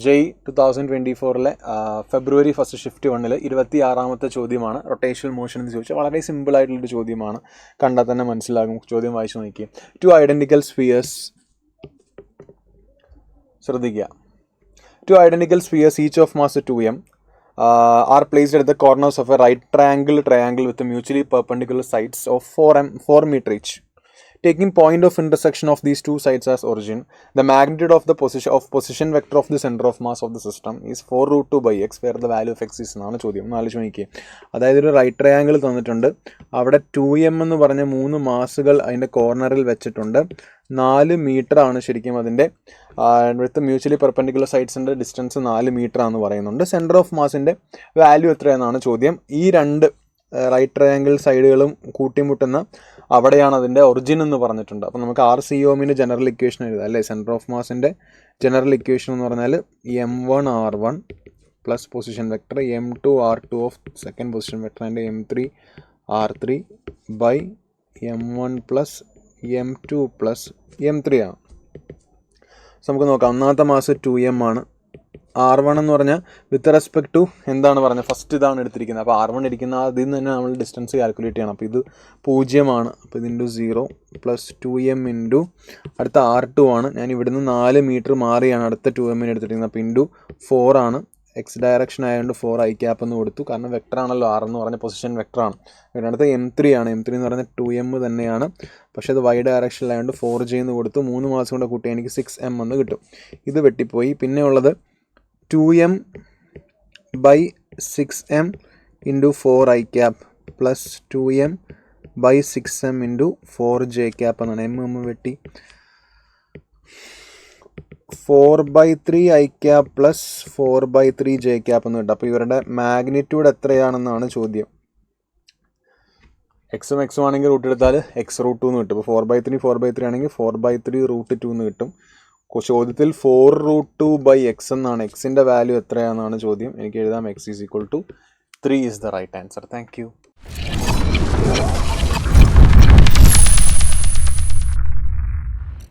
ജെയ് 2024 ഫെബ്രുവരി 1 shift 1 26ാമത്തെ ചോദ്യമാണ്. Rotational motion എന്ന് ചോദിച്ചാൽ വളരെ സിമ്പിളായിട്ടുള്ളൊരു ചോദ്യമാണ്. കണ്ടാൽ തന്നെ മനസ്സിലാകും. ചോദ്യം വായിച്ചു നോക്കി. 2 ഐഡൻറ്റിക്കൽ സ്ഫിയേഴ്സ്, ശ്രദ്ധിക്കുക. 2 identical spheres each of mass 2m are placed at the corners of a right triangle with mutually perpendicular sides of 4 meter each. Taking point of intersection of these two sides as origin, the magnitude of the position vector of the center of mass of the system is 4√2 by x, where the value of x is എന്നാണ് ചോദ്യം. ഒന്ന് ആലോചിച്ച് നോക്കിയേ. അതായത് ഒരു right triangle തന്നിട്ടുണ്ട്. അവിടെ 2m എന്ന് പറഞ്ഞ 3 മാസുകൾ അതിൻ്റെ കോർണറിൽ വെച്ചിട്ടുണ്ട്. 4 മീറ്റർ ആണ് ശരിക്കും അതിൻ്റെ വിത്ത് മ്യൂച്വലി പെർപെൻഡിക്കുലർ സൈഡ്സിൻ്റെ ഡിസ്റ്റൻസ് 4 മീറ്റർ ആണെന്ന് പറയുന്നുണ്ട്. സെൻറ്റർ ഓഫ് മാസിൻ്റെ വാല്യൂ എത്രയെന്നാണ് ചോദ്യം. ഈ രണ്ട് റൈറ്റ് ട്രയാങ്കിൾ സൈഡുകളും കൂട്ടിമുട്ടുന്ന അവിടെയാണ് അതിൻ്റെ ഒറിജിൻ എന്ന് പറഞ്ഞിട്ടുണ്ട്. അപ്പോൾ നമുക്ക് RCOMന് ജനറൽ ഇക്വേഷൻ എഴുതാം അല്ലേ. സെൻറ്റർ ഓഫ് മാസിൻ്റെ ജനറൽ ഇക്വേഷൻ എന്ന് പറഞ്ഞാൽ m1r1 plus position vector m2r2 of second position vector and m3r3 by m1 plus m2 plus m3 ആണ്. നമുക്ക് നോക്കാം. ഒന്നാമത്തെ മാസ് 2m ആണ്. R1 എന്ന് പറഞ്ഞാൽ വിത്ത് റെസ്പെക്ട് ടു എന്താണ് പറഞ്ഞത്, ഫസ്റ്റ് ഇതാണ് എടുത്തിരിക്കുന്നത്. അപ്പോൾ R1 ഇരിക്കുന്ന അതിൽ നിന്ന് തന്നെ നമ്മൾ ഡിസ്റ്റൻസ് കാൽക്കുലേറ്റ് ചെയ്യണം. അപ്പോൾ ഇത് 0 അപ്പോൾ ഇത് ഇൻറ്റു 0 പ്ലസ് 2m ഇൻറ്റു അടുത്ത R2 ആണ്. ഞാൻ ഇവിടുന്ന് 4 മീറ്റർ മാറിയാണ് അടുത്ത 2m എടുത്തിരിക്കുന്നത്. അപ്പോൾ ഇൻറ്റു 4 ആണ്. എക്സ് ഡയറക്ഷൻ ആയതുകൊണ്ട് 4 i ക്യാപ്പ് എന്ന് കൊടുത്തു. കാരണം വെക്ടറാണല്ലോ, R എന്ന് പറഞ്ഞ പൊസിഷൻ വെക്ടറാണ്. പിന്നെ അടുത്ത m3 ആണ്. m3 എന്ന് പറഞ്ഞാൽ 2m തന്നെയാണ്. പക്ഷേ അത് y ഡയറക്ഷനിലായതുകൊണ്ട് 4j എന്ന് കൊടുത്തു. 3 മാസം കൊണ്ട് കൂട്ടി എനിക്ക് 6m എന്ന് കിട്ടും. ഇത് വെട്ടിപ്പോയി. പിന്നെ ഉള്ളത് 2m by 6m into 4 i cap plus 2m by 6m into 4j cap എന്നാണ്. m വെട്ടി 4/3 i cap plus 4/3 j cap എന്ന് കിട്ടും. അപ്പോൾ ഇവരുടെ മാഗ്നിറ്റ്യൂഡ് എത്രയാണെന്നാണ് ചോദ്യം. എക്സും എക്സും ആണെങ്കിൽ റൂട്ട് എടുത്താൽ x√2 എന്ന് കിട്ടും. അപ്പോൾ 4/3 ആണെങ്കിൽ 4/3√2 എന്ന് കിട്ടും. ചോദ്യത്തിൽ 4√2 by x എന്നാണ്. എക്സിൻ്റെ വാല്യൂ എത്രയാണെന്നാണ് ചോദ്യം. എനിക്ക് എഴുതാം x = 3 is the right answer. Thank you.